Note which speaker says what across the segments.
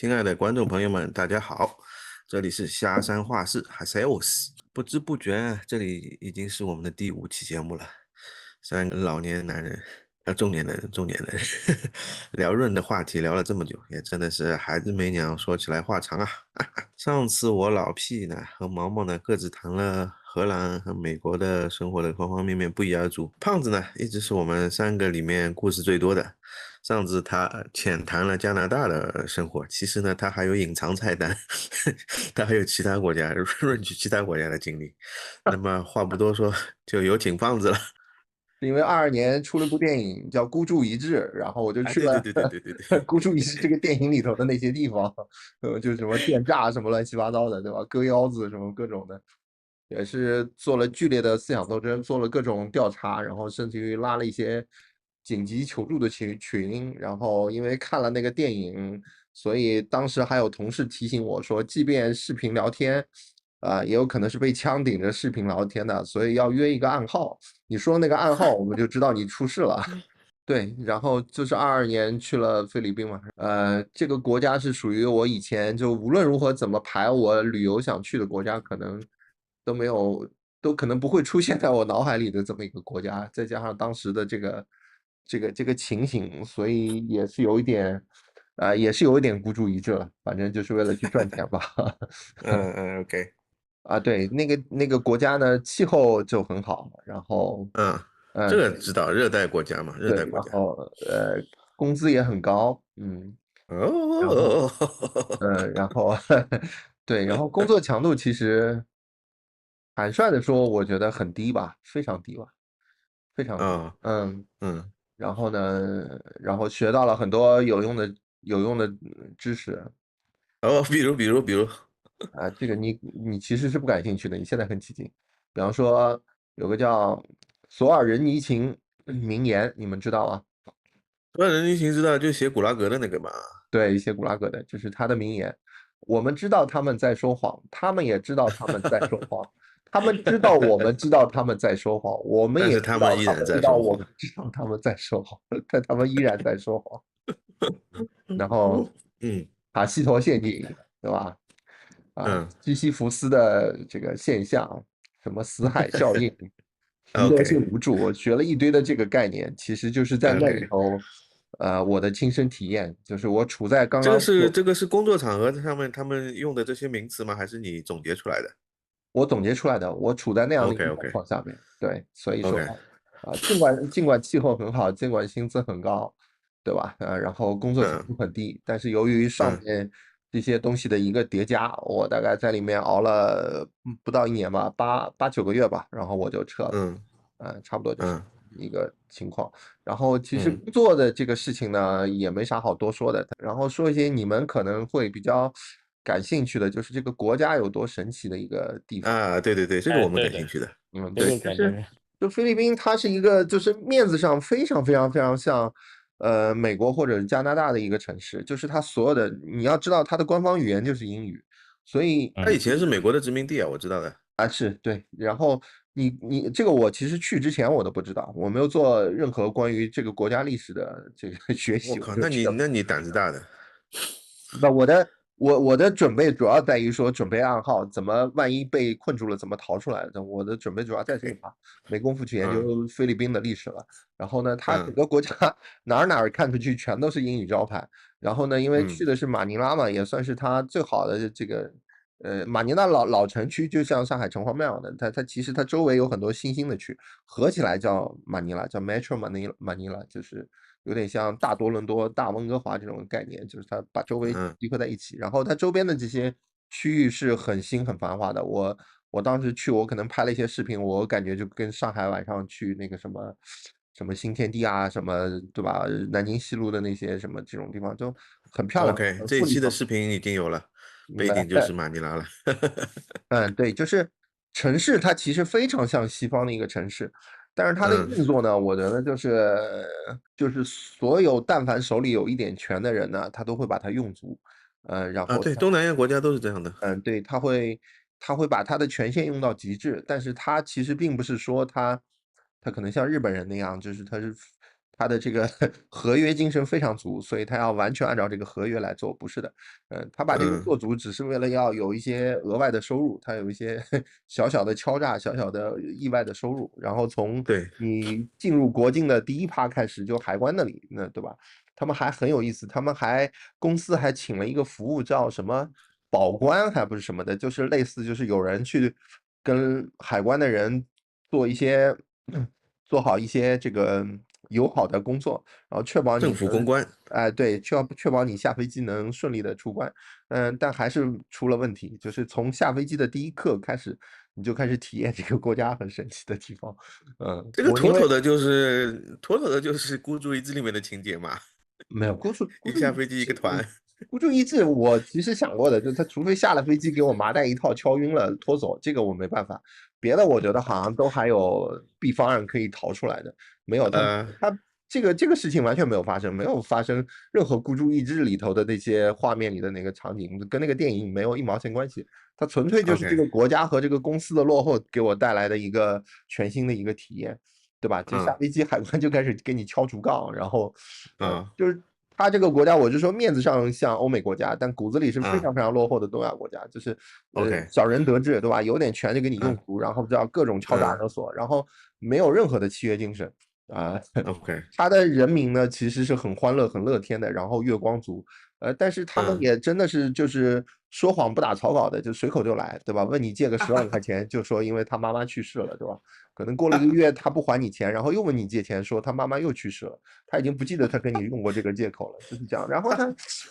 Speaker 1: 亲爱的观众朋友们，大家好，这里是虾山话事 h a s e o s 不知不觉啊，这里已经是我们的第5期节目了。三个老年男人，中年人，聊润的话题聊了这么久，也真的是孩子没娘，说起来话长啊。上次我老 P 呢和毛毛呢各自谈了荷兰和美国的生活的方方面面不一而足，胖子呢一直是我们3个里面故事最多的。上次他浅谈了加拿大的生活，其实呢他还有隐藏菜单，他还有其他国家润去其他国家的经历。那么话不多说，就有请胖子了。
Speaker 2: 因为22年出了部电影叫《孤注一掷》，然后我就
Speaker 1: 啊，
Speaker 2: 去了
Speaker 1: 对对对对对对对，
Speaker 2: 孤注一掷这个电影里头的那些地方，就什么电诈什么乱七八糟的，对吧？割腰子什么各种的，也是做了剧烈的思想斗争，做了各种调查，然后甚至于拉了一些紧急求助的群，然后因为看了那个电影，所以当时还有同事提醒我说，即便视频聊天，也有可能是被枪顶着视频聊天的，所以要约一个暗号。你说那个暗号，我们就知道你出事了。对，然后就是22年去了菲律宾嘛，这个国家是属于我以前就无论如何怎么排我旅游想去的国家，可能都没有，都可能不会出现在我脑海里的这么一个国家，再加上当时的这个情形，所以也是有一点，也是有一点孤注一掷了，反正就是为了去赚钱吧。
Speaker 1: OK，
Speaker 2: 对，那个国家呢，气候就很好，然后，
Speaker 1: 嗯，这
Speaker 2: 嗯，
Speaker 1: 个知道，热带国家嘛，热
Speaker 2: 对，
Speaker 1: 带国家。
Speaker 2: 然后工资也很高，然后
Speaker 1: 哦，
Speaker 2: 然后对，然后工作强度其实坦率的说，我觉得很低吧，非常低吧，非常低，
Speaker 1: 啊，嗯，
Speaker 2: 然后呢，然后学到了很多有用的知识，
Speaker 1: 哦，比如，
Speaker 2: 这个你其实是不感兴趣的，你现在很起劲。比方说有个叫索尔仁尼琴名言，你们知道吗？
Speaker 1: 万人行知道就写古拉格的那个嘛。
Speaker 2: 对，一些古拉格的，就是他的名言。我们知道他们在说谎，他们也知道他们在说谎，他们知道我们知道他们在说谎，我们
Speaker 1: 但
Speaker 2: 也
Speaker 1: 是他们依
Speaker 2: 知道他们
Speaker 1: 然在说谎。
Speaker 2: 知道我们知道他们在说谎，但他们依然在说谎。然后
Speaker 1: 嗯
Speaker 2: 塔西佗陷阱，对吧？
Speaker 1: 嗯
Speaker 2: 西西弗斯的这个现象，什么死海效应，习得性
Speaker 1: ，OK
Speaker 2: 无助，我学了一堆的这个概念，其实就是在那里
Speaker 1: OK，
Speaker 2: 头，我的亲身体验，就是我处在刚
Speaker 1: 这个
Speaker 2: 刚就
Speaker 1: 是这个是工作场合上面他们用的这些名词吗？还是你总结出来的
Speaker 2: 我总结出来的，我处在那样的一
Speaker 1: ？OK
Speaker 2: 个状
Speaker 1: OK
Speaker 2: 况下面，对，所以说
Speaker 1: OK，
Speaker 2: 尽管气候很好，尽管薪资很高，对吧？然后工作强
Speaker 1: 嗯
Speaker 2: 度很低，但是由于上
Speaker 1: 嗯
Speaker 2: 面这些东西的一个叠加，我大概在里面熬了不到1年吧，8、9个月吧，然后我就撤了，
Speaker 1: 嗯
Speaker 2: 差不多就是
Speaker 1: 嗯
Speaker 2: 一个情况。然后其实
Speaker 1: 嗯
Speaker 2: 工作的这个事情呢，也没啥好多说的。然后说一些你们可能会比较感兴趣的，就是这个国家有多神奇的一个地方。
Speaker 1: 对对对，这个
Speaker 3: 哎，
Speaker 1: 我们
Speaker 3: 对的，
Speaker 1: 感兴趣的。
Speaker 2: 对，
Speaker 3: 这个
Speaker 2: 就是
Speaker 3: 感觉
Speaker 2: 就菲律宾，它是一个就是面子上非常非常非常像，美国或者是加拿大的一个城市，就是它所有的你要知道它的官方语言就是英语，所以
Speaker 1: 他以前是美国的殖民地啊，我知道的。
Speaker 2: 是对，然后你这个我其实去之前我都不知道，我没有做任何关于这个国家历史的这个学习，我
Speaker 1: 我靠，
Speaker 2: 就去了。
Speaker 1: 那你胆子大的。
Speaker 2: 那我的准备主要在于说准备暗号，怎么万一被困住了怎么逃出来的。我的准备主要在这个上，没工夫去研
Speaker 1: 嗯
Speaker 2: 究菲律宾的历史了。然后呢，它整
Speaker 1: 嗯
Speaker 2: 个国家哪儿看出去全都是英语招牌。然后呢，因为去
Speaker 1: 嗯
Speaker 2: 的是马尼拉嘛，也算是它最好的这个马尼拉老城区，就像上海城隍庙的，它其实它周围有很多新兴的区，合起来叫马尼拉，叫 Metro Manila，就是有点像大多伦多、大温哥华这种概念，就是它把周围
Speaker 1: 嗯
Speaker 2: 集合在一起，然后它周边的这些区域是很新很繁华的。我当时去，我可能拍了一些视频，我感觉就跟上海晚上去那个什么新天地啊，什么对吧？南京西路的那些什么这种地方就很漂亮，，OK，
Speaker 1: 这一期的
Speaker 2: 富丽堂
Speaker 1: 视频已经有了，
Speaker 2: 皇。
Speaker 1: 背景就是马尼拉了。
Speaker 2: 对，就是城市，它其实非常像西方的一个城市，但是它的
Speaker 1: 嗯
Speaker 2: 运作呢，我觉得就是所有但凡手里有一点权的人呢，他都会把它用足，然后
Speaker 1: 对，东南亚国家都是这样的。
Speaker 2: 对，他会把他的权限用到极致，但是他其实并不是说他可能像日本人那样，就是他的这个合约精神非常足，所以他要完全按照这个合约来做，不是的。他把这个做足，只是为了要有一些额外的收入，他有一些小小的敲诈、小小的意外的收入。然后从
Speaker 1: 对，
Speaker 2: 你进入国境的第一趴开始，就海关那里，那对吧？他们还很有意思，公司还请了一个服务叫什么保官，还不是什么的，就是类似就是有人去跟海关的人做一些做好一些这个友好的工作，然后确保你
Speaker 1: 政府公关。
Speaker 2: 哎，对，确保你下飞机能顺利的出关。但还是出了问题，就是从下飞机的第一刻开始，你就开始体验这个国家很神奇的地方。
Speaker 1: 这个
Speaker 2: 我因为
Speaker 1: 妥妥的就是孤注一掷里面的情节嘛，
Speaker 2: 没有孤注一
Speaker 1: 一下飞机一个团。
Speaker 2: 孤注一掷，我其实想过的，就是他除非下了飞机给我麻袋一套敲晕了拖走，这个我没办法。别的我觉得好像都还有 B 方案可以逃出来的，没有
Speaker 1: 呃
Speaker 2: 他这个事情完全没有发生，没有发生任何孤注一掷里头的那些画面里的那个场景，跟那个电影没有一毛钱关系。它纯粹就是这
Speaker 1: ，OK，
Speaker 2: 个国家和这个公司的落后给我带来的一个全新的一个体验。对吧？就下
Speaker 1: 嗯
Speaker 2: 飞机，海关就开始给你敲竹杠，然后，
Speaker 1: 嗯
Speaker 2: 就是他这个国家，我就说面子上像欧美国家，但骨子里是非
Speaker 1: 嗯
Speaker 2: 常非常落后的东亚国家，就是
Speaker 1: ，OK，
Speaker 2: 小人得志，对吧？有点权就给你用
Speaker 1: 嗯
Speaker 2: 足，然后就要各种敲诈
Speaker 1: 嗯
Speaker 2: 勒索，然后没有任何的契约精神啊。
Speaker 1: ，OK，
Speaker 2: 他的人民呢，其实是很欢乐、很乐天的，然后月光族，但是他们
Speaker 1: 嗯，
Speaker 2: 也真的是就是说谎不打草稿的，就随口就来，对吧？问你借个10万块钱，就说因为他妈妈去世了，对吧？可能过了一个月，他不还你钱，然后又问你借钱，说他妈妈又去世了，他已经不记得他跟你用过这个借口了，就是这样。然后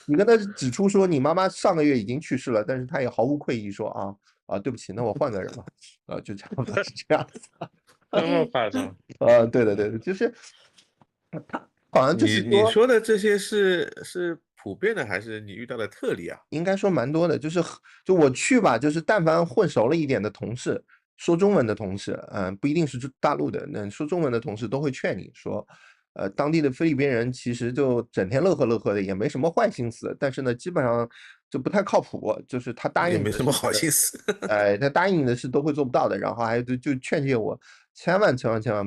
Speaker 2: 你跟他指出说你妈妈上个月已经去世了，但是他也毫无愧意说对不起，那我换个人吧，就这样子，是这样子。
Speaker 1: 这么夸张？
Speaker 2: 对的对的，就是他好像就
Speaker 1: 你
Speaker 2: 是说。
Speaker 1: 你说的这些是普遍的，还是你遇到的特例啊？
Speaker 2: 应该说蛮多的，就我去吧，就是但凡混熟了一点的同事，说中文的同事，不一定是大陆的，那说中文的同事都会劝你说，当地的菲律宾人其实就整天乐呵乐呵的，也没什么坏心思，但是呢，基本上就不太靠谱，就是他答应你
Speaker 1: 也没什么
Speaker 2: 的事，
Speaker 1: 好心思。
Speaker 2: 他答应你的事都会做不到的，然后还就劝诫我，千万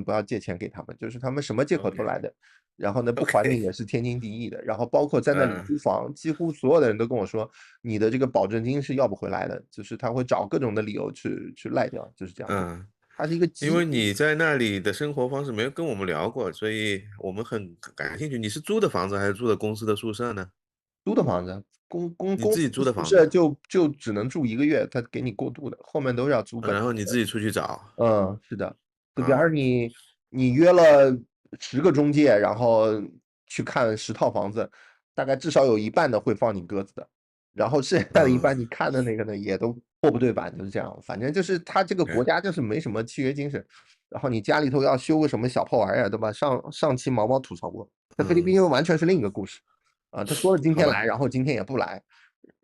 Speaker 2: 不要借钱给他们，就是他们什么借口都
Speaker 1: OK
Speaker 2: 来的。然后呢，不还你
Speaker 1: OK，
Speaker 2: 也是天经地义的。然后包括在那里
Speaker 1: 嗯
Speaker 2: 租房，几乎所有的人都跟我说，你的这个保证金是要不回来的，就是他会找各种的理由去赖掉，就是这样子。
Speaker 1: 嗯，
Speaker 2: 它是一个
Speaker 1: 因为
Speaker 2: 极
Speaker 1: 你在那里的生活方式没有跟我们聊过，所以我们很感兴趣。你是租的房子还是住的公司的宿舍呢？
Speaker 2: 租的房子，公司
Speaker 1: 你自己租的
Speaker 2: 宿舍
Speaker 1: 房子，
Speaker 2: 就只能住一个月，他给你过渡的，后面都是要租本地的。
Speaker 1: 然后你自己出去找
Speaker 2: 是的，就比方说
Speaker 1: 啊？
Speaker 2: 你约了10个中介，然后去看10套房子，大概至少有一半的会放你鸽子的，然后剩下的一
Speaker 1: 嗯
Speaker 2: 半你看的那个呢，也都货不对版，就是这样。反正就是他这个国
Speaker 1: ，OK，
Speaker 2: 家就是没什么契约精神，然后你家里头要修个什么小破玩意儿，对吧？上期毛毛吐槽过，在菲律宾
Speaker 1: 嗯，
Speaker 2: 又完全是另一个故事他说了今
Speaker 1: 好吧，
Speaker 2: 天来，然后今天也不来，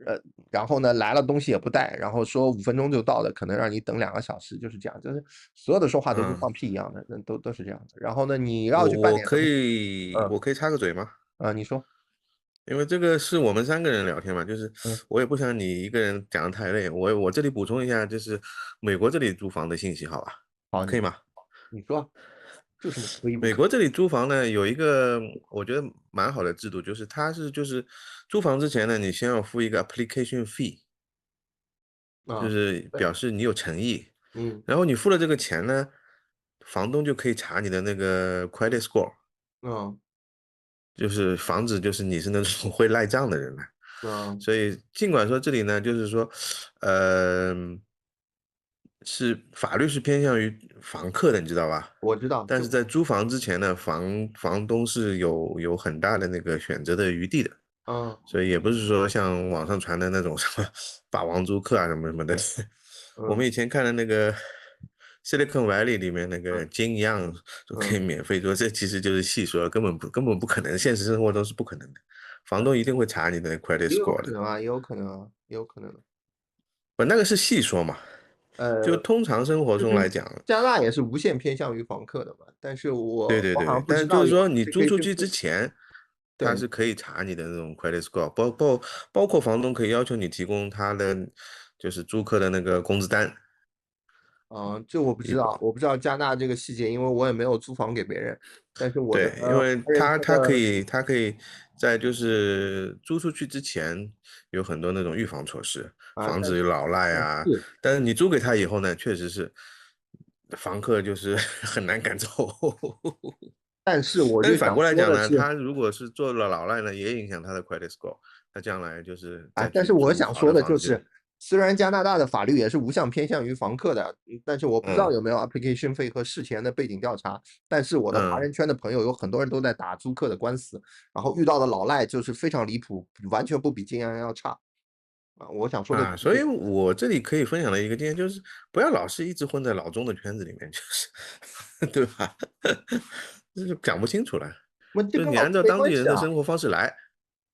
Speaker 2: 呃，然后呢来了东西也不带，然后说5分钟就到的，可能让你等2个小时，就是这样，就是所有的说话都跟
Speaker 1: 嗯，
Speaker 2: 放屁一样的，都是这样的。然后呢，你要
Speaker 1: 我
Speaker 2: 去办
Speaker 1: 我可
Speaker 2: 点什么事，嗯
Speaker 1: 以我可以插个嘴吗？
Speaker 2: 你说，
Speaker 1: 因为这个是我们3个人聊天嘛，就是
Speaker 2: 嗯，
Speaker 1: 我也不想你一个人讲的太累，我这里补充一下，就是美国这里租房的信息，好吧？
Speaker 2: 好，
Speaker 1: 可以吗？
Speaker 2: 你说，这有什么可以不可以？
Speaker 1: 美国这里租房呢，有一个我觉得蛮好的制度，就是就是租房之前呢，你先要付一个 application fee，就
Speaker 2: 啊，
Speaker 1: 是
Speaker 2: 对，
Speaker 1: 表示你有诚意，
Speaker 2: 嗯
Speaker 1: 然后你付了这个钱呢，房东就可以查你的那个 credit score，
Speaker 2: 嗯
Speaker 1: 就是防止就是你是那种会赖账的人呢。
Speaker 2: 嗯，
Speaker 1: 所以尽管说这里呢，就是说，呃，法律是偏向于房客的，你知道吧？
Speaker 2: 我知道，
Speaker 1: 但是在租房之前呢，房东是有很大的那个选择的余地的，
Speaker 2: 嗯
Speaker 1: 所以也不是说像网上传的那种什么霸王租客啊什么什么的。我们
Speaker 2: 嗯
Speaker 1: 以前看的那个《Silicon Valley》里面那个
Speaker 2: 嗯
Speaker 1: 金一样都可以
Speaker 2: 嗯，
Speaker 1: 免费做，这其实就是戏说，根本不可能，现实生活中是不可能的，房东一定会查你的 credit
Speaker 2: 也有
Speaker 1: score 的。
Speaker 2: 可能啊，也有可能啊，也有可能。
Speaker 1: 不，那个是戏说嘛，就
Speaker 2: 呃，
Speaker 1: 通常生活
Speaker 2: 就是
Speaker 1: 中来讲，
Speaker 2: 加拿大也是无限偏向于房客的嘛，但是我好像
Speaker 1: 对对对，但是
Speaker 2: 不知道有
Speaker 1: 就是说你租出去之
Speaker 2: application，
Speaker 1: 前，他
Speaker 2: 对。
Speaker 1: 是可以查你的那种 credit score，包括房东可以要求你提供他的就是租客的那个工资单。
Speaker 2: 这我不
Speaker 1: 一般
Speaker 2: 知道，我不知道加纳这个细节，因为我也没有租房给别人。但是我的
Speaker 1: 对，因为
Speaker 2: 华人圈的
Speaker 1: 他可以在就是租出去之前有很多那种预防措施，防
Speaker 2: 但是
Speaker 1: 止老赖啊。
Speaker 2: 是，
Speaker 1: 但是你租给他以后呢，确实是房客就是很难赶走。
Speaker 2: 但是我
Speaker 1: 但是反
Speaker 2: 就想
Speaker 1: 过来讲呢，
Speaker 2: 说的是，
Speaker 1: 他如果是做了老赖呢，也影响他的 credit score，他将来就是
Speaker 2: 啊，
Speaker 1: 再
Speaker 2: 但是
Speaker 1: 去租好
Speaker 2: 我想说
Speaker 1: 的房子就，
Speaker 2: 的就是，虽然加拿大的法律也是无项偏向于房客的，但是我不知道
Speaker 1: 嗯
Speaker 2: 有没有 application 费和事前的背景调查。但是我的华
Speaker 1: 嗯
Speaker 2: 人圈的朋友有很多人都在打租客的官司，然后遇到的老赖就是非常离谱，完全不比金安要差啊。我想说的就
Speaker 1: 啊，所以
Speaker 2: 是这个。
Speaker 1: 我这里可以分享的一个经验就是，不要老是一直混在老中的圈子里面，就是对吧？就是讲不清楚了，
Speaker 2: 这
Speaker 1: 就是你
Speaker 2: 跟老中没
Speaker 1: 按照当地
Speaker 2: 关系啊，
Speaker 1: 人的生活方式来，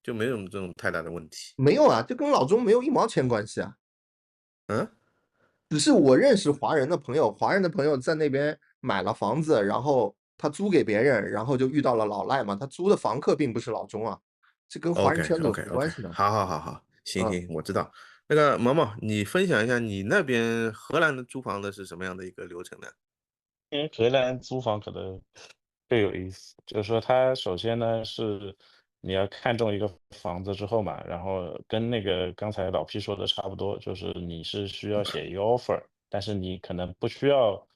Speaker 1: 就没有这种太大的问题。
Speaker 2: 没有啊，这跟老中没有一毛钱关系啊。
Speaker 1: 嗯
Speaker 2: 只是我认识华人的朋友，华人的朋友在那边买了房子，然后他租给别人，然后就遇到了老赖嘛。他租的房客并不是老中啊，这跟华人
Speaker 1: ，OK
Speaker 2: 圈子有什
Speaker 1: OK
Speaker 2: 么关
Speaker 1: OK，
Speaker 2: 系呢？
Speaker 1: 好好好好，行
Speaker 2: 嗯，
Speaker 1: 行，我知道。那个毛毛，你分享一下你那边荷兰的租房的是什么样的一个流程呢？
Speaker 3: 因为荷兰租房可能更有意思，就是说它首先呢是你要看中一个房子之后嘛，然后跟那个刚才老 P 说的差不多，就是你是需要写一个 offer，但是你可能不需要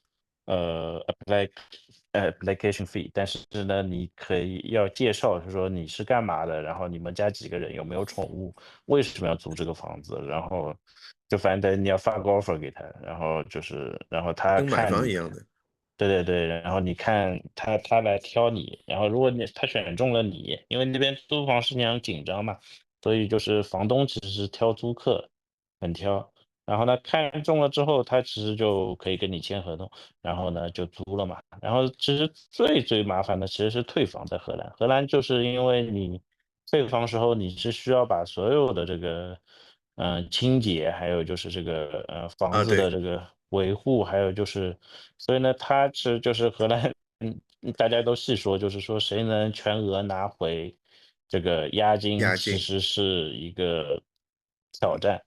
Speaker 3: application fee，但是呢你可以要介绍，就是说你是干嘛的，然后你们家几个人，有没有宠物，为什么要租这个房子，然后就反正你要发个 offer 给他，然后就是然后他
Speaker 1: 跟买
Speaker 3: 看你。
Speaker 1: 房一样的。
Speaker 3: 对对对，然后你看他来挑你，然后如果他选中了你，因为那边租房市场紧张嘛，所以就是房东其实是挑租客，很挑。然后呢，看中了之后，他其实就可以跟你签合同，然后呢就租了嘛。然后其实最麻烦的其实是退房，在荷兰，荷兰就是因为你退房时候你是需要把所有的这个清洁，还有就是这个房
Speaker 1: 啊，
Speaker 3: 子的
Speaker 1: 对，
Speaker 3: 这个维护，还有就是所以呢，它是就是荷兰，大家都细说，就是说谁能全额拿回这个押金，
Speaker 1: 押金
Speaker 3: 其实是一个挑战。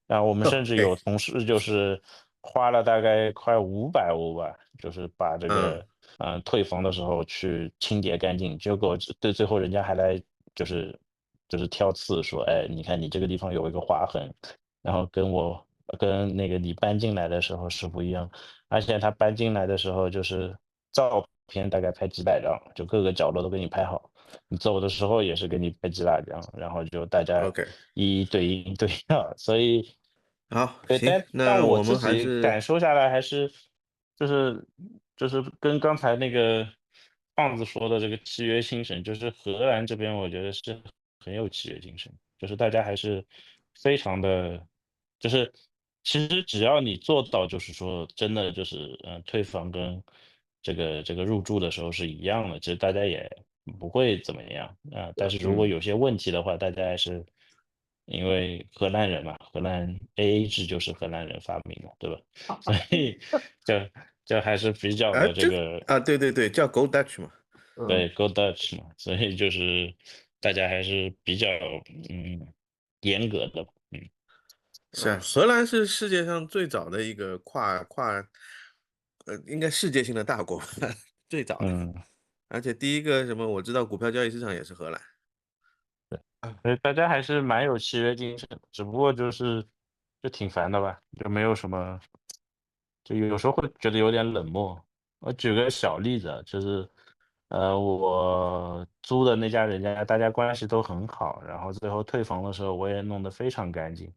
Speaker 3: 然后我们甚至有
Speaker 1: ，OK，
Speaker 3: 同事就是花了大概快500欧吧，就是把这
Speaker 1: 嗯
Speaker 3: 个退房的时候去清洁干净，结果最后人家还来就是挑刺说，哎，你看你这个地方有一个划痕，然后跟那个你搬进来的时候是不一样，而且他搬进来的时候就是照片大概拍几百张，就各个角落都给你拍好，你走的时候也是给你拍几百张，然后就大家
Speaker 1: ，OK，
Speaker 3: 一对一对样，所以
Speaker 1: 好，
Speaker 3: 对，
Speaker 1: 行，
Speaker 3: 但我
Speaker 1: 那我们还
Speaker 3: 自己感
Speaker 1: 是
Speaker 3: 受下来还是就是跟刚才那个胖子说的这个契约精神，就是荷兰这边我觉得是很有契约精神，就是大家还是非常的，就是其实只要你做到，就是说真的就是退房跟这个入住的时候是一样的，其实大家也不会怎么样啊、但是如果
Speaker 1: 嗯，
Speaker 3: 有些问题的话，大家还是因为荷兰人嘛，荷兰 AA 制就是荷兰人发明的，对吧？所以就还是比较
Speaker 1: 啊，
Speaker 3: 的这个
Speaker 1: 对对对，叫 Go Dutch 嘛。
Speaker 2: 嗯，
Speaker 3: 对 Go Dutch 嘛，所以就是大家还是比较严格的，
Speaker 1: 是啊，荷兰是世界上最早的一个应该世界性的大国吧，最早的，
Speaker 3: 嗯。
Speaker 1: 而且第一个什么，我知道股票交易市场也是荷兰。
Speaker 3: 所以大家还是蛮有契约精神的，只不过就挺烦的吧，就没有什么，就有时候会觉得有点冷漠。我举个小例子啊，就是我租的那家人家，大家关系都很好，然后最后退房的时候我也弄得非常干净。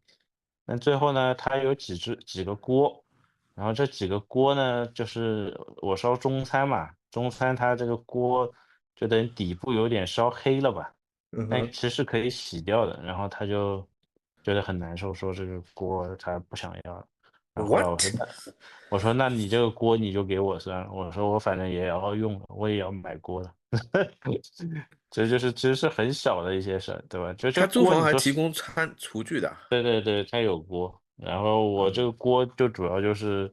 Speaker 3: 但最后呢，他有几个锅，然后这几个锅呢，就是我烧中餐嘛，中餐它这个锅就等于底部有点烧黑了吧。但
Speaker 2: 嗯哼，
Speaker 3: 其实是可以洗掉的，然后他就觉得很难受，说这个锅他不想要了。然后后来我说
Speaker 1: ，What？
Speaker 3: 那你这个锅你就给我算了，我说我反正也要用了，我也要买锅的。这就是其实是很小的一些事儿，对吧？就这
Speaker 1: 他
Speaker 3: 个
Speaker 1: 租房还提
Speaker 3: 锅你说是
Speaker 1: 供厨具的啊。
Speaker 3: 对对对，他有锅，然后我这
Speaker 1: 嗯
Speaker 3: 个锅就主要就是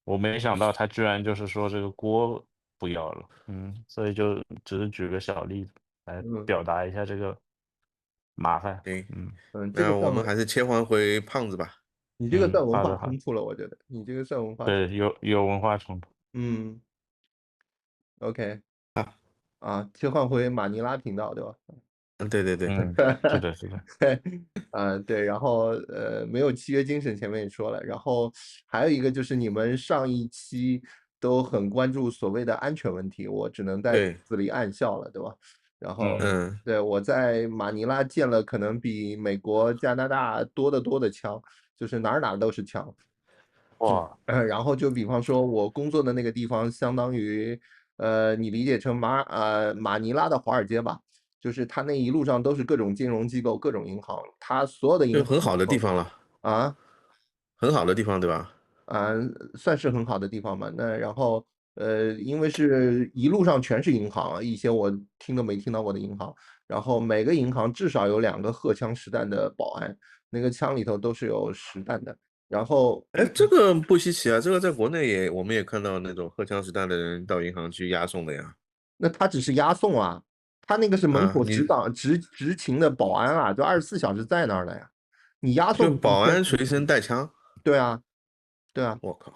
Speaker 3: 我没想到他居然就是说这个锅不要了，所以就只是举个小例子来
Speaker 2: 嗯
Speaker 3: 表达一下这个麻烦，
Speaker 1: 行，
Speaker 3: 嗯。
Speaker 2: 嗯，这个
Speaker 1: 那我们
Speaker 2: 上
Speaker 1: 还是切换回胖子吧。
Speaker 2: 你这个算文化
Speaker 3: 好的好的，
Speaker 2: 冲突了，我觉得你这个算文化冲
Speaker 3: 对，有文化冲突。
Speaker 2: 嗯，OK
Speaker 1: 啊，
Speaker 2: 啊，切换回马尼拉频道对吧？
Speaker 1: 对对对，
Speaker 3: 是的，是的。
Speaker 2: 对，然后没有契约精神，前面也说了，然后还有一个就是你们上一期都很关注所谓的安全问题，我只能在
Speaker 1: 对，
Speaker 2: 这里暗笑了，对吧？然后
Speaker 1: 嗯，
Speaker 2: 对我在马尼拉见了可能比美国、加拿大多得多的枪，就是哪儿哪儿都是枪。
Speaker 3: 哇，
Speaker 2: 然后就比方说，我工作的那个地方，相当于你理解成马尼拉的华尔街吧，就是它那一路上都是各种金融机构、各种银行，它所有的银行
Speaker 1: 就很好的地
Speaker 2: 里头
Speaker 1: 方了，
Speaker 2: 啊
Speaker 1: 很好的地方，对吧？
Speaker 2: 啊，算是很好的地方嘛。那然后因为是一路上全是银行，一些我听都没听到过的银行，然后每个银行至少有2个荷枪实弹的保安，那个枪里头都是有实弹的。然后
Speaker 1: 哎，这个不稀奇啊，这个在国内我们也看到那种荷枪实弹的人到银行去押送的呀。
Speaker 2: 那他只是押送啊，他那个是门
Speaker 1: 啊，
Speaker 2: 口
Speaker 1: 你
Speaker 2: 执勤的保安啊，就24小时在那儿的呀。你押
Speaker 1: 就
Speaker 2: 送你确实
Speaker 1: 保安随身带枪，
Speaker 2: 对啊，对啊，
Speaker 1: 我靠，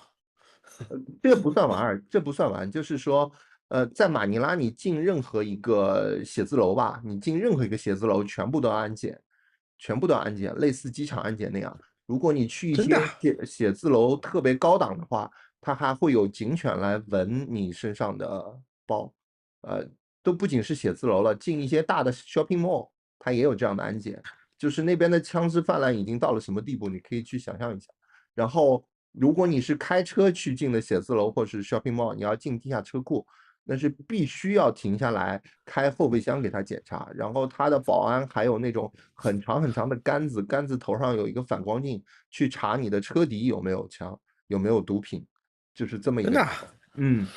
Speaker 2: 这个不算完儿，这不算完，就是说，在马尼拉你进任何一个写字楼吧，你进任何一个写字楼全部都要安检，全部都要安检，类似机场安检那样。如果你去一
Speaker 1: 真的啊
Speaker 2: 些写字楼特别高档的话，它还会有警犬来闻你身上的包，呃，都不仅是写字楼了，进一些大的 shopping mall，它也有这样的安检，就是那边的枪支泛滥已经到了什么地步，你可以去想象一下。然后，如果你是开车去进的写字楼或是 shopping mall，你要进地下车库，那是必须要停下来开后备箱给他检查。然后他的保安还有那种很长很长的杆子，杆子头上有一个反光镜，去查你的车底有没有枪，有没有毒品，就是这么一个。
Speaker 1: 真的啊
Speaker 2: 嗯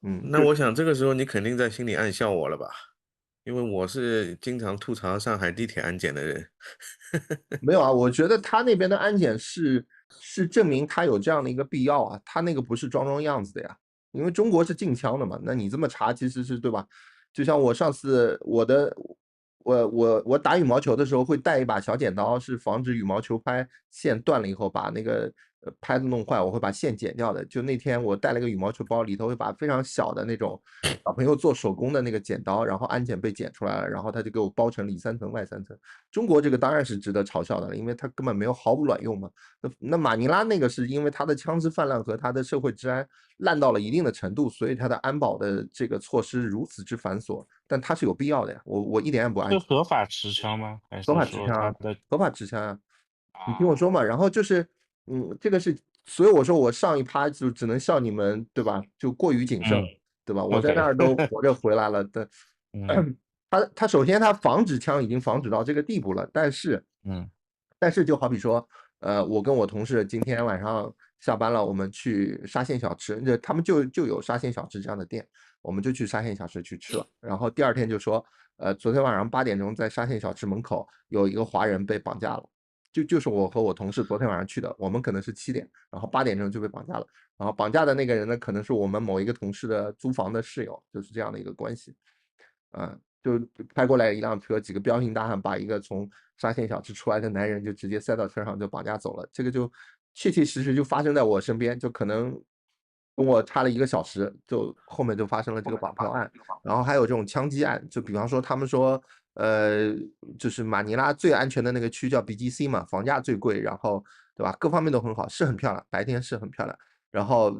Speaker 2: 嗯，
Speaker 1: 那我想这个时候你肯定在心里暗笑我了吧？因为我是经常吐槽上海地铁安检的人。
Speaker 2: 没有啊，我觉得他那边的安检是证明他有这样的一个必要啊，他那个不是装装样子的呀，因为中国是禁枪的嘛，那你这么查其实是对吧？就像我上次我打羽毛球的时候会带一把小剪刀，是防止羽毛球拍线断了以后把那个拍子弄坏，我会把线剪掉的。就那天我带了个羽毛球包，里头会把非常小的那种小朋友做手工的那个剪刀，然后安检被剪出来了，然后他就给我包成里3层外3层。中国这个当然是值得嘲笑的了，因为它根本没有毫无卵用嘛。那马尼拉那个是因为它的枪支泛滥和它的社会治安烂到了一定的程度，所以它的安保的这个措施如此之繁琐，但它是有必要的呀。我一点也不安
Speaker 3: 是
Speaker 2: 全，
Speaker 3: 合法持枪吗？还
Speaker 2: 合
Speaker 3: 是
Speaker 2: 法持枪啊，
Speaker 3: 说他的
Speaker 2: 合法持枪啊。你听我
Speaker 3: 啊
Speaker 2: 说嘛，然后就是，这个是，所以我说我上一趴就只能笑你们，对吧？就过于谨慎了，对吧？我在那
Speaker 3: ，OK，
Speaker 2: 儿都活着回来了的，
Speaker 3: 嗯
Speaker 2: 他首先他防止枪已经防止到这个地步了，但是
Speaker 3: 嗯
Speaker 2: 就好比说，我跟我同事今天晚上下班了，我们去沙县小吃，他们就有沙县小吃这样的店，我们就去沙县小吃去吃了。然后第二天就说，昨天晚上8点钟在沙县小吃门口有一个华人被绑架了，就是我和我同事昨天晚上去的，我们可能是7点，然后8点钟就被绑架了。然后绑架的那个人呢，可能是我们某一个同事的租房的室友，就是这样的一个关系。就开过来一辆车，几个彪形大汉把一个从沙县小吃出来的男人就直接塞到车上就绑架走了。这个就确确实实就发生在我身边，就可能跟我差了1个小时，就后面就发生了这个绑票案。然后还有这种枪击案，就比方说他们说，就是马尼拉最安全的那个区叫 BGC 嘛，房价最贵，然后对吧，各方面都很好，是很漂亮，白天是很漂亮。然后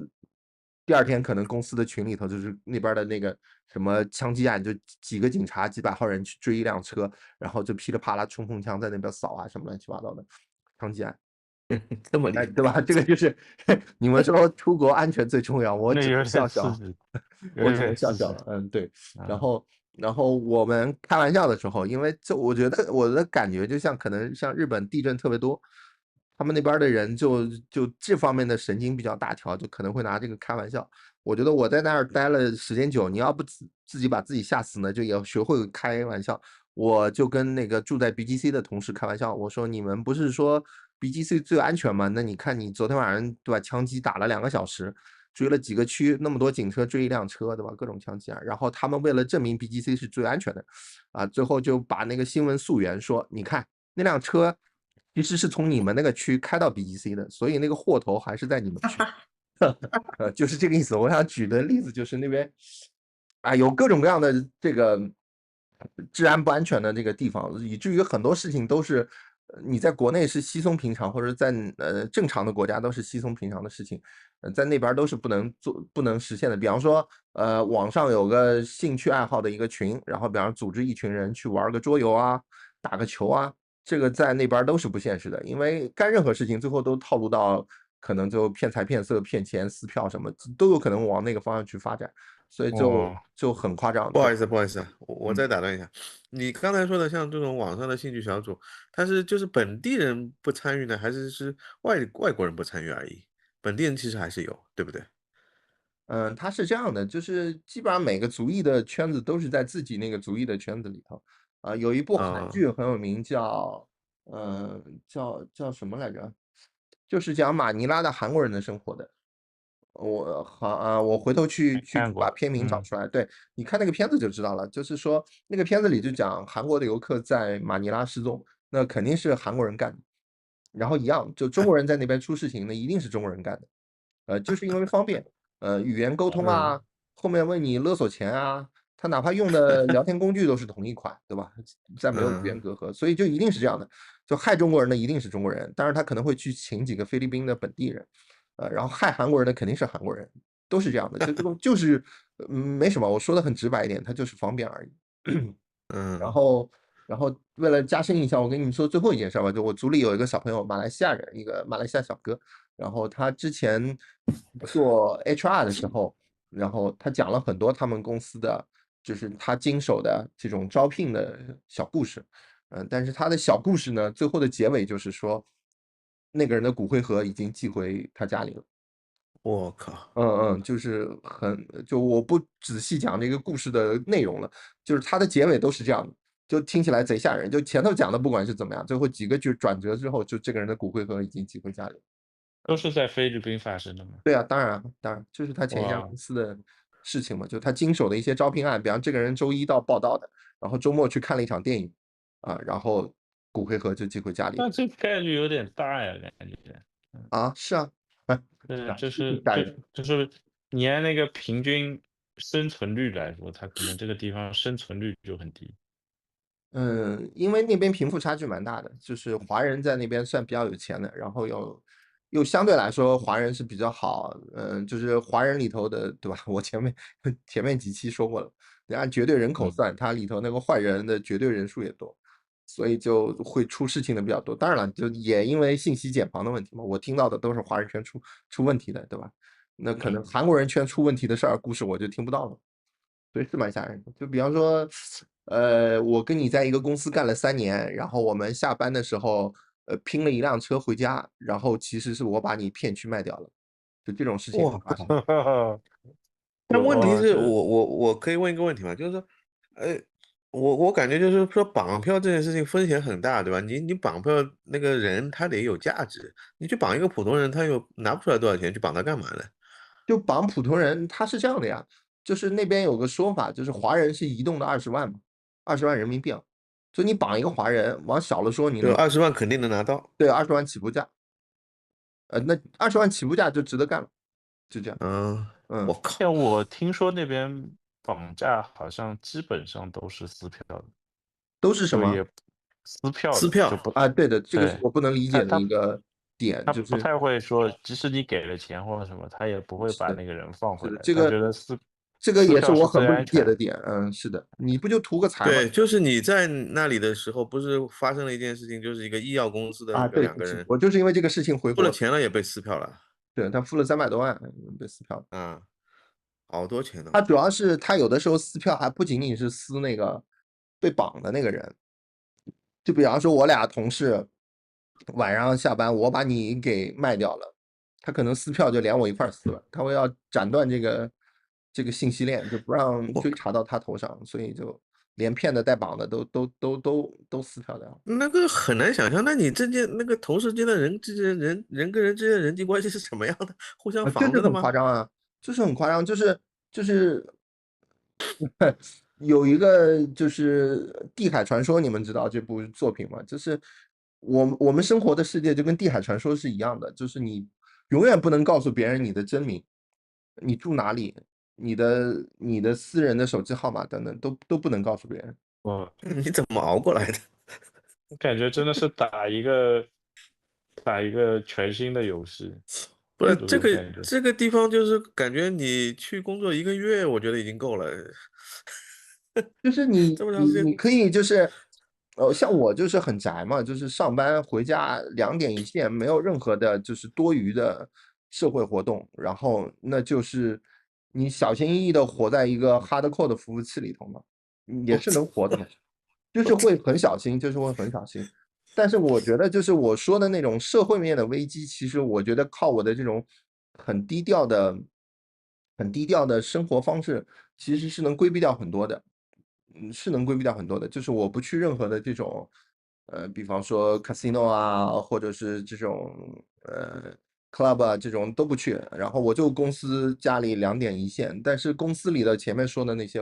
Speaker 2: 第二天可能公司的群里头就是那边的那个什么枪击案，就几个警察几百号人去追一辆车，然后就噼里啪啦冲锋枪在那边扫啊，什么乱七八糟的枪击案，哎，
Speaker 1: 这么厉害，
Speaker 2: 对吧？这个就是你们说出国安全最重要，我只能
Speaker 3: 那有点
Speaker 2: 笑笑，
Speaker 3: 刺激，
Speaker 2: 我只能
Speaker 3: 有点刺激
Speaker 2: 笑笑了。对。然
Speaker 3: 啊，
Speaker 2: 后，我们开玩笑的时候，因为我觉得我的感觉就像可能像日本地震特别多，他们那边的人就这方面的神经比较大条，就可能会拿这个开玩笑。我觉得我在那儿待了时间久，你要不自己把自己吓死呢，就也要学会开玩笑。我就跟那个住在 BGC 的同事开玩笑，我说你们不是说 BGC 最安全吗？那你看你昨天晚上对吧，枪击打了2个小时，追了几个区，那么多警车追一辆车，对吧？各种枪击案，然后他们为了证明 BGC 是最安全的，最后就把那个新闻溯源说，你看那辆车其实是从你们那个区开到 BGC 的，所以那个货头还是在你们区。就是这个意思。我想举的例子就是那边啊，有各种各样的这个治安不安全的这个地方，以至于很多事情都是你在国内是稀松平常，或者在正常的国家都是稀松平常的事情，在那边都是不能实现的。比方说，网上有个兴趣爱好的一个群，然后比方组织一群人去玩个桌游啊，打个球啊，这个在那边都是不现实的，因为干任何事情最后都套路到可能就骗财骗色、骗钱、撕票什么都有可能往那个方向去发展，所以就很夸张。
Speaker 1: 不好意思，不好意思啊，我再打断一下，你刚才说的像这种网上的兴趣小组，它是就是本地人不参与呢，还是外国人不参与而已？本地人其实还是有，对不对？
Speaker 2: 它是这样的，就是基本上每个族裔的圈子都是在自己那个族裔的圈子里头。有一部韩剧很有名，叫什么来着？就是讲马尼拉的韩国人的生活的。我回头去
Speaker 3: 看过
Speaker 2: 把片名找出来。对，你看那个片子就知道了。就是说那个片子里就讲韩国的游客在马尼拉失踪，那肯定是韩国人干的。然后一样，就中国人在那边出事情，那一定是中国人干的。就是因为方便。语言沟通啊，后面问你勒索钱啊，他哪怕用的聊天工具都是同一款，对吧？再没有语言隔阂，所以就一定是这样的。就害中国人的一定是中国人，当然他可能会去请几个菲律宾的本地人，然后害韩国人的肯定是韩国人，都是这样的。就这种就是没什么，我说的很直白一点，他就是方便而已。然后为了加深印象，我跟你们说最后一件事吧，就我组里有一个小朋友，马来西亚人，一个马来西亚小哥，然后他之前做 HR 的时候，然后他讲了很多他们公司的，就是他经手的这种招聘的小故事。但是他的小故事呢，最后的结尾就是说，那个人的骨灰盒已经寄回他家里了。
Speaker 1: 我靠，
Speaker 2: 就是就我不仔细讲这个故事的内容了，就是它的结尾都是这样的，就听起来贼吓人。就前头讲的不管是怎么样，最后几个句转折之后，就这个人的骨灰盒已经寄回家里了。
Speaker 3: 都是在菲律宾发生的吗？
Speaker 2: 对啊，当然就是他前一家
Speaker 3: 哇，
Speaker 2: 公司的事情嘛，就他经手的一些招聘案，比方这个人周一到报道的，然后周末去看了一场电影，然后骨灰盒就寄回家里了。
Speaker 3: 那这概率有点大呀，感觉。
Speaker 2: 是啊，
Speaker 3: 对，
Speaker 2: 挺吓人的。
Speaker 3: 就是你按那个平均生存率来说，它可能这个地方生存率就很低。
Speaker 2: 因为那边贫富差距蛮大的，就是华人在那边算比较有钱的，然后又相对来说华人是比较好。就是华人里头的，对吧？我前面几期说过了，你按绝对人口算，它里头那个坏人的绝对人数也多，所以就会出事情的比较多。当然了，就也因为信息茧房的问题嘛，我听到的都是华人圈出问题的，对吧？那可能韩国人圈出问题的事儿故事我就听不到了。所以是蛮吓人的。就比方说，我跟你在一个公司干了3年，然后我们下班的时候，拼了一辆车回家，然后其实是我把你骗去卖掉了，就这种事情很
Speaker 1: 我靠！
Speaker 2: 发生。
Speaker 1: 但问题是
Speaker 3: 这
Speaker 1: 我可以问一个问题吗？就是说，呃，我感觉就是说绑票这件事情风险很大，对吧？你绑票那个人他得有价值，你去绑一个普通人，他又拿不出来多少钱，去绑他干嘛呢？
Speaker 2: 就绑普通人，他是这样的呀，就是那边有个说法，就是华人是移动的20万嘛，20万人民币啊。所以你绑一个华人，往小了说，你
Speaker 1: 就
Speaker 2: 能
Speaker 1: 20万肯定能拿到。
Speaker 2: 对20万起步价，那20万起步价就值得干了，就这样。
Speaker 1: 我靠，
Speaker 3: 像我听说那边绑架好像基本上都是撕票的，
Speaker 2: 都是什么？
Speaker 3: 就也撕票
Speaker 1: 撕票
Speaker 3: 的就不
Speaker 2: 对的，这个是
Speaker 3: 对，
Speaker 2: 我不能理解的
Speaker 3: 他
Speaker 2: 一个点，
Speaker 3: 他不
Speaker 2: 就是
Speaker 3: 太会说，即使你给了钱或者什么，他也不会
Speaker 2: 是的，
Speaker 3: 把那个人放回
Speaker 2: 是的，
Speaker 3: 来。他觉得
Speaker 2: 这个
Speaker 3: 撕票是
Speaker 2: 也是我很不理
Speaker 3: 最安全的。
Speaker 2: 解的点。是的，你不就图个财吗？
Speaker 1: 对，就是你在那里的时候，不是发生了一件事情，就是一个医药公司的一个
Speaker 2: 对，
Speaker 1: 两个人
Speaker 2: 我就是因为这个事情回
Speaker 1: 付了
Speaker 2: 国，
Speaker 1: 钱了也被撕票了。
Speaker 2: 对，他付了300多万被撕票。
Speaker 1: 好多钱呢。
Speaker 2: 他主要是他有的时候撕票还不仅仅是撕那个被绑的那个人，就比方说我俩同事晚上下班，我把你给卖掉了，他可能撕票就连我一块儿撕了，他会要斩断这个信息链，就不让追查到他头上，所以就连骗的带绑的都撕票掉。
Speaker 1: 那个很难想象，那你那个同事间的人之间人跟人之间的人际关系是什么样的？互相
Speaker 2: 这就很夸
Speaker 1: 防着的吗？
Speaker 2: 张啊，就是很夸张，就是有一个就是《地海传说》，你们知道这部作品吗？就是我们生活的世界就跟地海传说是一样的，就是你永远不能告诉别人你的真名，你住哪里，你的私人的手机号码等等都不能告诉别人。
Speaker 3: 我
Speaker 1: 你怎么熬过来的？
Speaker 3: 感觉真的是打一个全新的游戏，
Speaker 1: 不是
Speaker 3: 这
Speaker 1: 这个
Speaker 3: 种感觉。
Speaker 1: 这个地方，就是感觉你去工作1个月，我觉得已经够了。
Speaker 2: 就是你
Speaker 1: 这么长时间，
Speaker 2: 你你可以就是，像我就是很宅嘛，就是上班回家2点一线，没有任何的就是多余的社会活动，然后那就是你小心翼翼的活在一个 hardcore 的服务器里头嘛，也是
Speaker 1: 我操，
Speaker 2: 能活的嘛，就是会很小心，就是会很小心。但是我觉得就是我说的那种社会面的危机，其实我觉得靠我的这种很低调的、很低调的生活方式，其实是能规避掉很多的。是能规避掉很多的，就是我不去任何的这种，比方说 casino 啊，或者是这种club 啊这种都不去，然后我就公司家里2点一线，但是公司里的前面说的那些，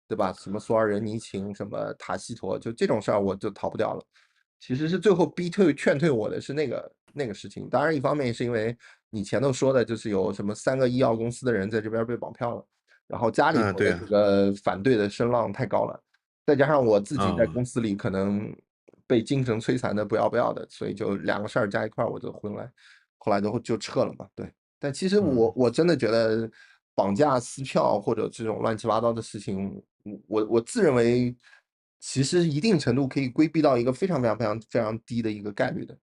Speaker 2: 对吧？什么索尔仁尼琴，什么塔西佗，就这种事儿我就逃不掉了。其实是最后劝退我的是那个事情，当然一方面是因为你前头说的，就是有什么3个医药公司的人在这边被绑票了，然后家里头的
Speaker 1: 对啊，
Speaker 2: 这个反对的声浪太高了，再加上我自己在
Speaker 1: 啊、
Speaker 2: 公司里可能被精神摧残的不要不要的，所以就2个事儿加一块儿，我就后来就撤了嘛。对，但其实我真的觉得绑架撕票或者这种乱七八糟的事情，我自认为其实一定程度可以规避到一个非常非常非常非常低的一个概率的，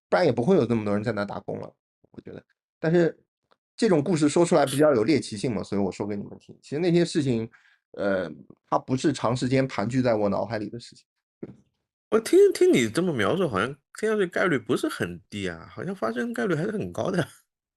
Speaker 2: 不然也不会有那么多人在那打工了，我觉得。但是这种故事说出来比较有猎奇性嘛，所以我说给你们听。其实那些事情，呃，它不是长时间盘踞在我脑海里的事情。
Speaker 1: 我听你这么描述，好像听上去概率不是很低啊，好像发生概率还是很高的。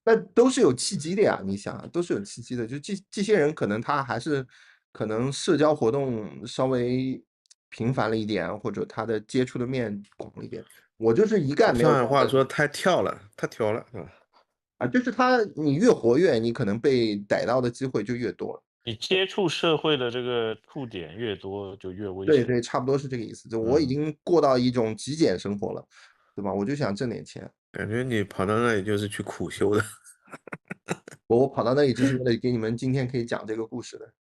Speaker 2: 那都是有契机的呀，你想啊，都是有契机的。就这些人可能他还是可能社交活动稍微频繁了一点，或者他的接触的面广了一点。我就是一概没有
Speaker 1: 上海
Speaker 2: 这样的
Speaker 1: 话说太跳了，太挑了，是吧？
Speaker 2: 啊，就是你越活跃，你可能被逮到的机会就越多。
Speaker 3: 你接触社会的这个触点越多，就越危险。
Speaker 2: 对对，差不多是这个意思。就我已
Speaker 3: 嗯，
Speaker 2: 经过到一种极简生活了，对吧？我就想挣点钱。
Speaker 1: 感觉你跑到那里就是去苦修的。
Speaker 2: 我跑到那里就是为了给你们今天可以讲这个故事的。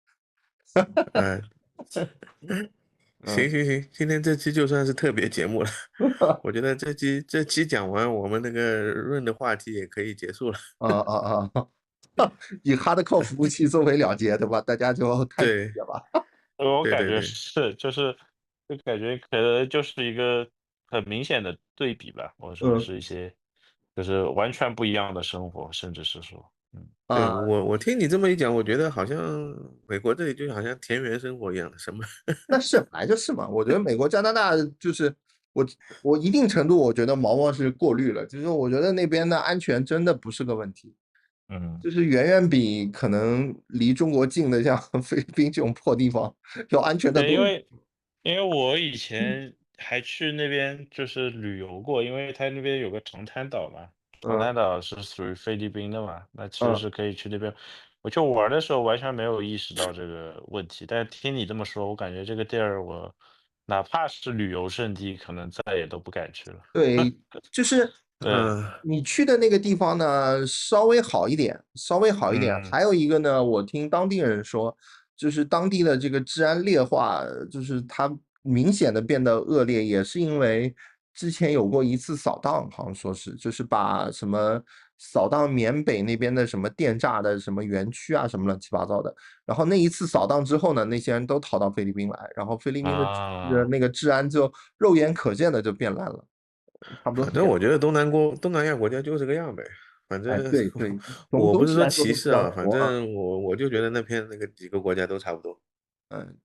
Speaker 1: 哎，
Speaker 2: 嗯
Speaker 1: 行行行，今天这期就算是特别节目了。我觉得这期讲完，我们那个润的话题也可以结束了。
Speaker 2: 啊啊啊！以 hardcore 服务器作为了结，对吧？大家就太理
Speaker 1: 对
Speaker 2: 解吧。
Speaker 3: 我感觉
Speaker 1: 对对对，
Speaker 3: 是，就感觉可能就是一个很明显的对比吧，或者说
Speaker 2: 嗯
Speaker 3: 是一些就是完全不一样的生活，甚至是说，
Speaker 1: 对，
Speaker 2: 啊，
Speaker 1: 我听你这么一讲，我觉得好像美国这里就好像田园生活一样的，什么
Speaker 2: 那是本来就是嘛。我觉得美国、加拿大就是我我一定程度我觉得毛毛是过滤了，就是我觉得那边的安全真的不是个问题。
Speaker 3: 嗯。
Speaker 2: 就是远远比可能离中国近的像菲律宾这种破地方要安全的
Speaker 3: 对，
Speaker 2: 多。
Speaker 3: 因为我以前还去那边就是旅游过，因为它那边有个长滩岛嘛，长
Speaker 2: 嗯
Speaker 3: 滩岛是属于菲律宾的嘛，那其实
Speaker 2: 嗯，
Speaker 3: 是可以去那边。我去玩儿的时候完全没有意识到这个问题，但是听你这么说，我感觉这个地儿我哪怕是旅游胜地，可能再也都不敢去了。
Speaker 2: 对，就是
Speaker 3: 对，
Speaker 1: 嗯，
Speaker 2: 你去的那个地方呢，稍微好一点，稍微好一点。
Speaker 3: 嗯，
Speaker 2: 还有一个呢，我听当地人说，就是当地的这个治安劣化，就是它明显的变得恶劣，也是因为之前有过一次扫荡，好像说是，就是把什么扫荡缅北那边的什么电诈的什么园区啊，什么乱七八糟的。然后那一次扫荡之后呢，那些人都逃到菲律宾来，然后菲律宾的
Speaker 3: 啊。
Speaker 2: 那个治安就肉眼可见的就变烂了，差不多是这样。
Speaker 1: 反正我觉得东南亚国家就这个样呗。反
Speaker 2: 哎，
Speaker 1: 正
Speaker 2: 对对，从
Speaker 1: 我不是说
Speaker 2: 总体来说都不
Speaker 1: 歧视啊，反
Speaker 2: 干活啊。
Speaker 1: 正我就觉得那片那个几个国家都差不多。
Speaker 2: 嗯，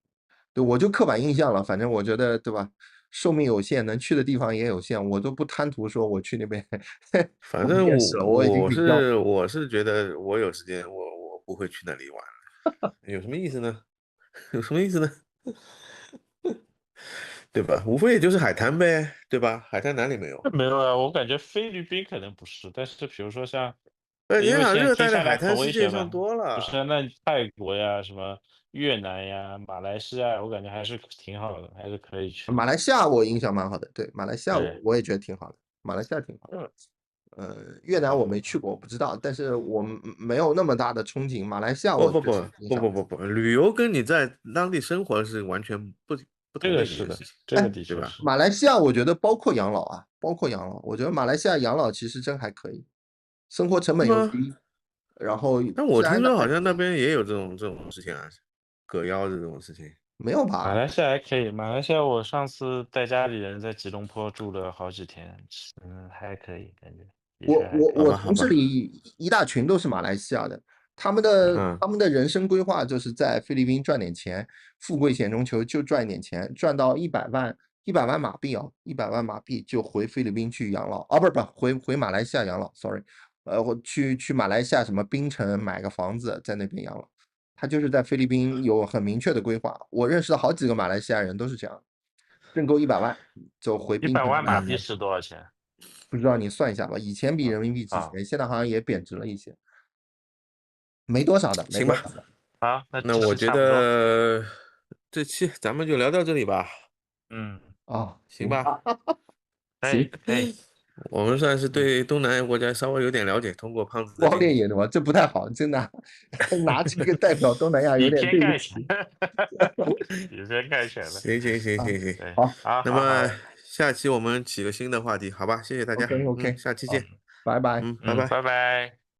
Speaker 2: 对，我就刻板印象了，反正我觉得，对吧？寿命有限，能去的地方也有限，我都不贪图说我去那边我不
Speaker 1: 反正
Speaker 2: 见识了，我已经领教。
Speaker 1: 我是觉得我有时间我不会去那里玩了，有什么意思呢？有什么意思呢？对吧？无非也就是海滩呗，对吧？海滩哪里没有？
Speaker 3: 没有啊，我感觉菲律宾可能不是，但是比如说像，
Speaker 1: 你
Speaker 3: 因为现在
Speaker 1: 想热带的
Speaker 3: 听下来很
Speaker 1: 海滩世
Speaker 3: 危险吧，
Speaker 1: 界上多
Speaker 3: 不是啊，
Speaker 1: 了。
Speaker 3: 那泰国呀、什么越南呀、马来西亚，我感觉还是挺好的，还是可以去的。
Speaker 2: 马来西亚我印象蛮好的，对，马来西亚我
Speaker 3: 对，
Speaker 2: 我也觉得挺好的。马来西亚挺好。越南我没去过，我不知道，但是我没有那么大的憧憬。马来西亚我确实挺想
Speaker 1: 不，旅游跟你在当地生活是完全不同的一件事情，
Speaker 3: 这个的
Speaker 1: 对吧？
Speaker 3: 确是。
Speaker 2: 马来西亚我觉得包括养老啊，包括养老，我觉得马来西亚养老其实真还可以，生活成本又低，然后
Speaker 1: 但我听
Speaker 2: 治安的还
Speaker 1: 说好像那边也有这种事情啊，葛腰这种事情。
Speaker 2: 没有吧？
Speaker 3: 马来西亚还可以，马来西亚我上次带家里人在吉隆坡住了好几天，还可以，感觉的确还可以。
Speaker 2: 我
Speaker 1: 好吧，
Speaker 2: 同事里一大群都是马来西亚的，他们的人生规划就是在菲律宾赚点钱，富贵险中求，就赚一点钱，赚到100万马币啊，100万马币就回菲律宾去养老啊，不是回马来西亚养老，sorry，我去马来西亚什么槟城买个房子在那边养老，他就是在菲律宾有很明确的规划。我认识的好几个马来西亚人都是这样，挣够100万就回槟城
Speaker 3: 100万
Speaker 2: 买个房子。
Speaker 3: 马币是多少钱？
Speaker 2: 不知道你算一下吧，以前比人民币值钱，现在好像也贬值了一些，没多少的，没
Speaker 1: 行吧，
Speaker 2: 多少的。
Speaker 3: 好，那这
Speaker 1: 那我觉
Speaker 3: 期差不多。
Speaker 1: 得这期咱们就聊到这里吧，
Speaker 2: 行
Speaker 1: 行吧？
Speaker 3: 可以可以。
Speaker 1: 我们算是对东南亚国家稍微有点了解，通过胖子的
Speaker 2: 光
Speaker 1: 经历。
Speaker 2: 练眼的吗？这不太好，真的拿这个代表东南亚有
Speaker 3: 以
Speaker 2: 点对不
Speaker 3: 偏概全
Speaker 2: 起。，
Speaker 3: 以偏概全了。
Speaker 1: 行，
Speaker 3: 对，
Speaker 2: 好，
Speaker 1: 那
Speaker 3: 好，
Speaker 1: 么下期我们起个新的话题，好吧？谢谢大家，
Speaker 2: OK，
Speaker 1: 下期
Speaker 3: 好，
Speaker 1: 见，
Speaker 2: 拜拜。
Speaker 1: 拜拜。
Speaker 3: 拜拜。